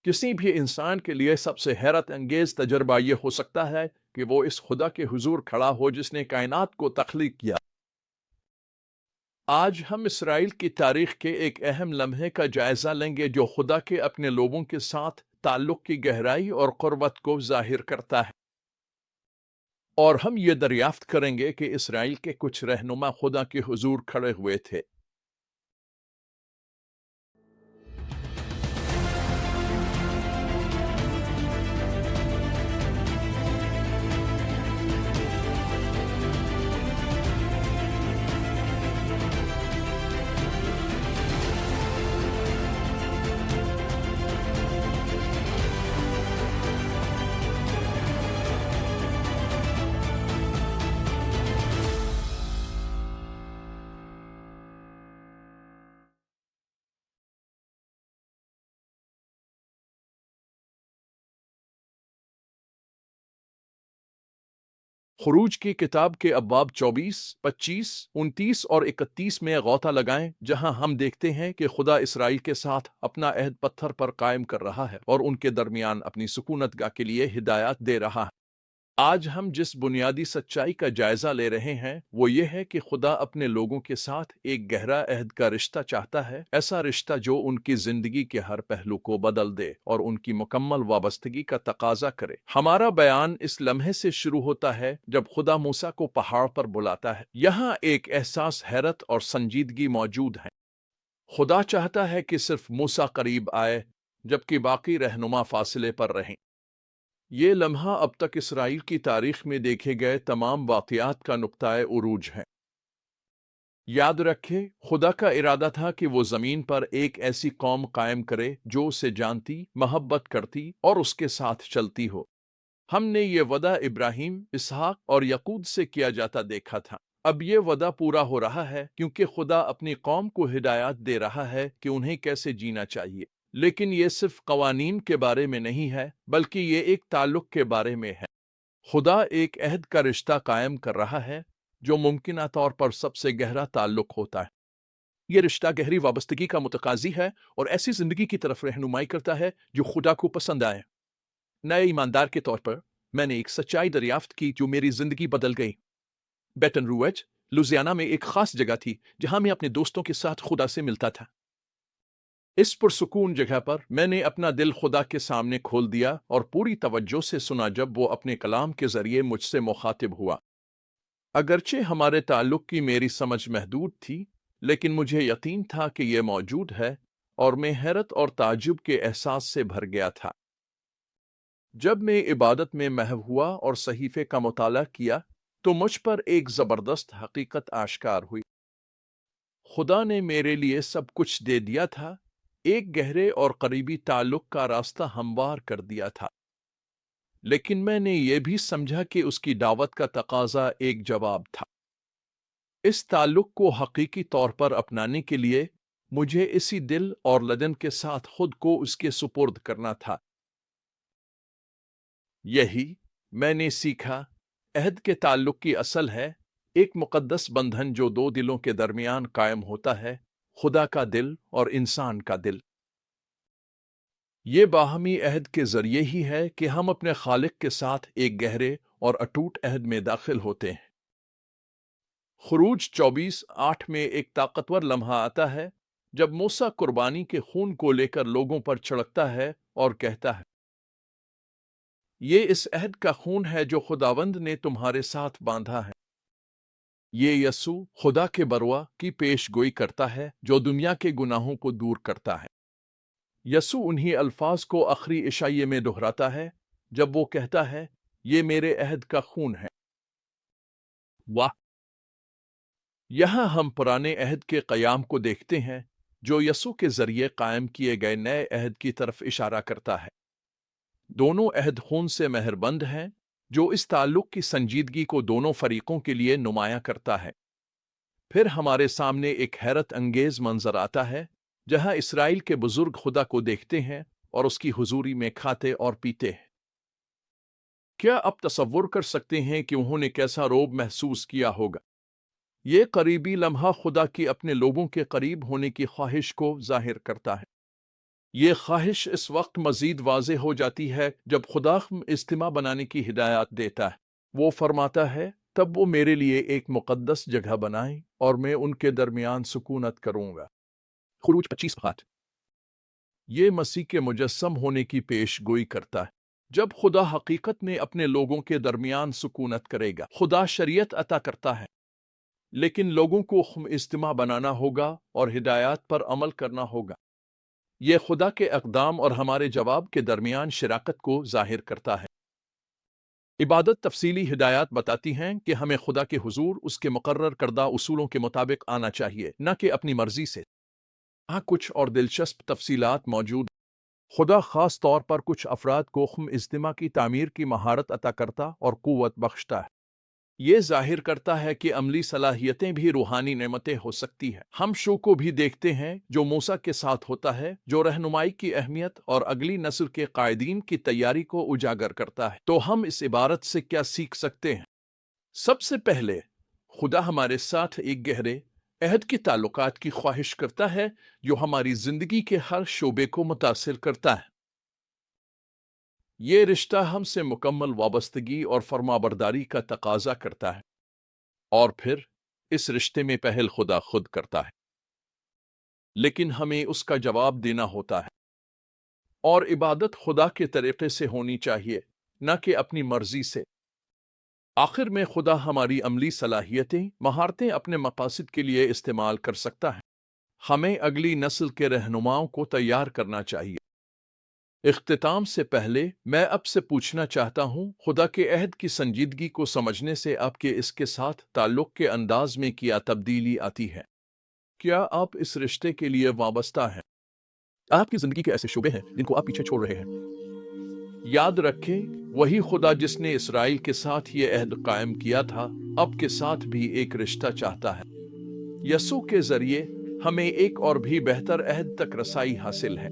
किसी भी इंसान के लिए सबसे हैरत अंगेज तजर्बा ये हो सकता है कि वो इस खुदा के हुजूर खड़ा हो जिसने कायनात को तख्लीक किया। आज हम इसराइल की तारीख के एक अहम लम्हे का जायजा लेंगे जो खुदा के अपने लोगों के साथ ताल्लुक की गहराई और क़ुर्बत को जाहिर करता है। और हम ये दरियाफ्त करेंगे कि इसराइल के कुछ रहनुमा खुदा के हुजूर खड़े हुए थे। खुरूज की किताब के अब्वाब 24, 25, 29 और 31 में गौता लगाएं, जहां हम देखते हैं कि खुदा इसराइल के साथ अपना अहद पत्थर पर कायम कर रहा है और उनके दरमियान अपनी सुकूनतगाह के लिए हिदायत दे रहा है। आज हम जिस बुनियादी सच्चाई का जायजा ले रहे हैं वो ये है कि खुदा अपने लोगों के साथ एक गहरा अहद का रिश्ता चाहता है, ऐसा रिश्ता जो उनकी जिंदगी के हर पहलू को बदल दे और उनकी मुकम्मल वाबस्तगी का तकाजा करे। हमारा बयान इस लम्हे से शुरू होता है जब खुदा मूसा को पहाड़ पर बुलाता है। यहाँ एक एहसास हैरत और संजीदगी मौजूद है। खुदा चाहता है कि सिर्फ मूसा करीब आए जबकि बाकी रहनुमा फासले पर रहें। ये लम्हा अब तक इसराइल की तारीख में देखे गए तमाम वाक़यात का नुक्ताए उरूज है। याद रखें, खुदा का इरादा था कि वो ज़मीन पर एक ऐसी कौम कायम करे जो उसे जानती, मोहब्बत करती और उसके साथ चलती हो। हमने ये वदा इब्राहिम, इसहाक और यकूब से किया जाता देखा था। अब ये वदा पूरा हो रहा है क्योंकि खुदा अपनी कौम को हिदायत दे रहा है कि उन्हें कैसे जीना चाहिए। लेकिन ये सिर्फ कवानीन के बारे में नहीं है, बल्कि ये एक ताल्लुक के बारे में है। खुदा एक अहद का रिश्ता कायम कर रहा है जो मुमकिन तौर पर सबसे गहरा ताल्लुक होता है। ये रिश्ता गहरी वाबस्तगी का मुतकाजी है और ऐसी जिंदगी की तरफ रहनुमाई करता है जो खुदा को पसंद आए। नए ईमानदार के तौर पर मैंने एक सच्चाई दरियाफ्त की जो मेरी जिंदगी बदल गई। बेटन रूएज, लुजियाना में एक खास जगह थी जहां मैं अपने दोस्तों के साथ खुदा से मिलता था। इस पुरसुकून जगह पर मैंने अपना दिल खुदा के सामने खोल दिया और पूरी तवज्जो से सुना जब वो अपने कलाम के जरिए मुझसे मुखातिब हुआ। अगरचे हमारे ताल्लुक की मेरी समझ महदूद थी, लेकिन मुझे यकीन था कि यह मौजूद है और मैं हैरत और ताज्जुब के एहसास से भर गया था। जब मैं इबादत में महव हुआ और सहीफे का मुताला किया तो मुझ पर एक जबरदस्त हकीकत आश्कार हुई। खुदा ने मेरे लिए सब कुछ दे दिया था, एक गहरे और करीबी ताल्लुक का रास्ता हमवार कर दिया था। लेकिन मैंने ये भी समझा कि उसकी दावत का तकाजा एक जवाब था। इस ताल्लुक को हकीकी तौर पर अपनाने के लिए मुझे इसी दिल और लगन के साथ खुद को उसके सुपुर्द करना था। यही मैंने सीखा, अहद के ताल्लुक की असल है एक मुकद्दस बंधन जो दो दिलों के दरमियान कायम होता है, खुदा का दिल और इंसान का दिल। ये बाहमी अहद के जरिए ही है कि हम अपने खालिक के साथ एक गहरे और अटूट अहद में दाखिल होते हैं। खुरूज 24:8 में एक ताकतवर लम्हा आता है जब मूसा कुर्बानी के खून को लेकर लोगों पर छिड़कता है और कहता है, ये इस अहद का खून है जो खुदावंद ने तुम्हारे साथ बांधा है। ये यसू खुदा के बरवा की पेशगोई करता है जो दुनिया के गुनाहों को दूर करता है। यसू उन्हीं अल्फाज को आखिरी इशाये में दोहराता है जब वो कहता है, ये मेरे अहद का खून है। वाह! यहां हम पुराने अहद के कयाम को देखते हैं जो यसू के जरिए कायम किए गए नए अहद की तरफ इशारा करता है। दोनों अहद खून से मेहरबंद हैं जो इस ताल्लुक की संजीदगी को दोनों फरीकों के लिए नुमाया करता है। फिर हमारे सामने एक हैरत अंगेज मंजर आता है जहां इसराइल के बुजुर्ग खुदा को देखते हैं और उसकी हुजूरी में खाते और पीते हैं। क्या आप तसव्वुर कर सकते हैं कि उन्होंने कैसा रोब महसूस किया होगा? ये करीबी लम्हा खुदा की अपने लोगों के करीब होने की ख्वाहिश को जाहिर करता है। یہ خواہش اس وقت مزید واضح ہو جاتی ہے جب خدا اجتماع بنانے کی ہدایت دیتا ہے۔ وہ فرماتا ہے، تب وہ میرے لیے ایک مقدس جگہ بنائیں اور میں ان کے درمیان سکونت کروں گا۔ خروج 25 یہ مسیح کے مجسم ہونے کی پیش گوئی کرتا ہے۔ جب خدا حقیقت میں اپنے لوگوں کے درمیان سکونت کرے گا، خدا شریعت عطا کرتا ہے، لیکن لوگوں کو اجتماع بنانا ہوگا اور ہدایات پر عمل کرنا ہوگا۔ یہ خدا کے اقدام اور ہمارے جواب کے درمیان شراکت کو ظاہر کرتا ہے۔ عبادت تفصیلی ہدایات بتاتی ہیں کہ ہمیں خدا کے حضور اس کے مقرر کردہ اصولوں کے مطابق آنا چاہیے، نہ کہ اپنی مرضی سے۔ یہاں کچھ اور دلچسپ تفصیلات موجود ہیں۔ خدا خاص طور پر کچھ افراد کو اجتماع کی تعمیر کی مہارت عطا کرتا اور قوت بخشتا ہے۔ یہ ظاہر کرتا ہے کہ عملی صلاحیتیں بھی روحانی نعمتیں ہو سکتی ہیں۔ ہم شو کو بھی دیکھتے ہیں جو موسیٰ کے ساتھ ہوتا ہے، جو رہنمائی کی اہمیت اور اگلی نسل کے قائدین کی تیاری کو اجاگر کرتا ہے۔ تو ہم اس عبارت سے کیا سیکھ سکتے ہیں؟ سب سے پہلے، خدا ہمارے ساتھ ایک گہرے عہد کے تعلقات کی خواہش کرتا ہے جو ہماری زندگی کے ہر شعبے کو متاثر کرتا ہے۔ یہ رشتہ ہم سے مکمل وابستگی اور فرمانبرداری کا تقاضا کرتا ہے، اور پھر اس رشتے میں پہل خدا خود کرتا ہے، لیکن ہمیں اس کا جواب دینا ہوتا ہے۔ اور عبادت خدا کے طریقے سے ہونی چاہیے، نہ کہ اپنی مرضی سے۔ آخر میں خدا ہماری عملی صلاحیتیں، مہارتیں اپنے مقاصد کے لیے استعمال کر سکتا ہے۔ ہمیں اگلی نسل کے رہنماؤں کو تیار کرنا چاہیے۔ اختتام سے پہلے میں اب سے پوچھنا چاہتا ہوں، خدا کے عہد کی سنجیدگی کو سمجھنے سے آپ کے اس کے ساتھ تعلق کے انداز میں کیا تبدیلی آتی ہے؟ کیا آپ اس رشتے کے لیے وابستہ ہیں؟ آپ کی زندگی کے ایسے شعبے ہیں جن کو آپ پیچھے چھوڑ رہے ہیں؟ یاد رکھیں، وہی خدا جس نے اسرائیل کے ساتھ یہ عہد قائم کیا تھا، اب کے ساتھ بھی ایک رشتہ چاہتا ہے۔ یسوع کے ذریعے ہمیں ایک اور بھی بہتر عہد تک رسائی حاصل ہے۔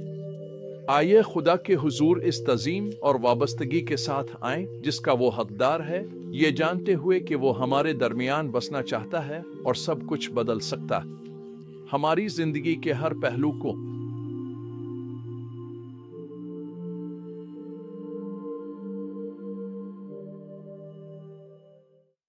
آئیے خدا کے حضور اس تعظیم اور وابستگی کے ساتھ آئیں جس کا وہ حقدار ہے، یہ جانتے ہوئے کہ وہ ہمارے درمیان بسنا چاہتا ہے اور سب کچھ بدل سکتا ہے۔ ہماری زندگی کے ہر پہلو کو